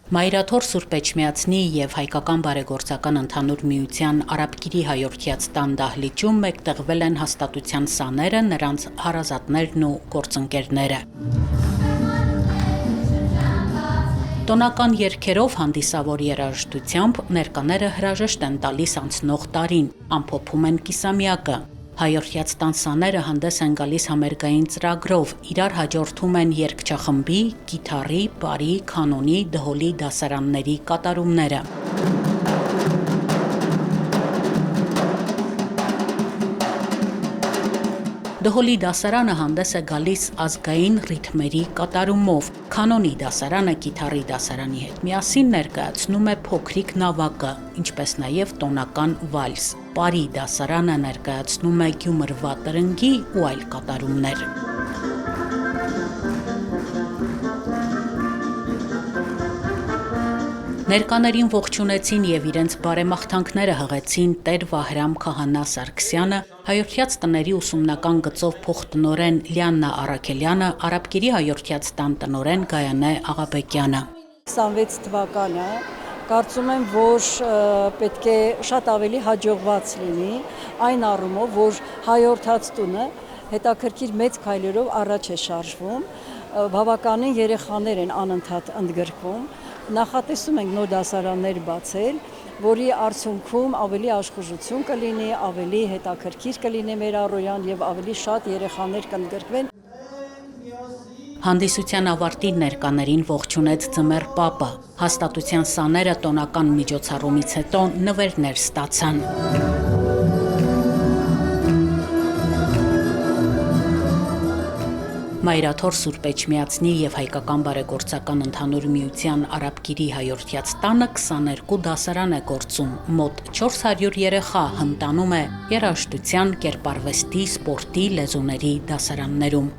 Մայրաթոր Սուրբ Էջմիածնի և Հայկական բարեգործական ընդհանուր միության Արաբկիրի հայորդյաց տան դահլիճում մեկտեղվել են հաստատության սաները, նրանց հարազատներն ու գործընկերները։ Տոնական երգերով հանդիսավոր երաժշտությամբ ներկաները հրաժեշտ են տալիս անցնող տարին, ամփոփում են կիսամյակը։ Հայորդյաց տան սաները հանդես են գալիս համերգային ծրագրով, իրար հաջորդում են երգչախմբի, կիթառի, պարի, քանոնի, դհոլի դասարանների կատարումները։ Դհոլի դասարանը հանդես է գալիս ազգային ռիթմերի կատարումով, քանոնի դասարանը կիթառի դասարանի հետ միասին ներկայացնում է փոքրիկ նավակը, ինչպես նաև տոնական վալս, պարի դասարանը ներկայացնում է գյումրվա տրնգի ու այլ կատարումներ։ Ներկաներին ողջունեցին և իրենց բարեմաղթանքները հղեցին Տեր Վահրամ Քահանա Սարգսյանը, հայորդյաց տների ուսումնական գծով փոխտնօրեն Լիաննա Առաքելյանը, Արաբկիրի հայորդյաց տան տնօրեն Գայանե Աղաբեկյանը։ 26 թվականը կարծում եմ, որ պետք է շատ ավելի հաջողված լինի այն առումով, որ հայորդաց տունը հետաքրքիր մեծ քայլերով առաջ է շարժվում, բավականին երեխաներ են անընդհատ ընդգրկվում, նախատեսում ենք նոր դասարաններ բացել, որի արդյունքում ավելի աշխուժություն կլինի, ավելի հետաքրքիր կլինի մեր առօրյան և ավելի շատ երեխաներ կընդգրկվեն։ Հանդիսության ավարտին ներկաներին ողջունեց Ձմեռ պապը։ Հաստատության սաները տոնական միջոցառումից հետո նվերներ ստացան։ Մայրաթոր Սուրբ Էջմիածնի և Հայկական բարեգործական ընդհանուր միության Արաբկիրի հայորդյաց տանը 22 դասարան է գործում, մոտ 400 երեխա հմտանում է երաժշտության, կերպարվեստի, սպորտի, լեզուների դասարաններում։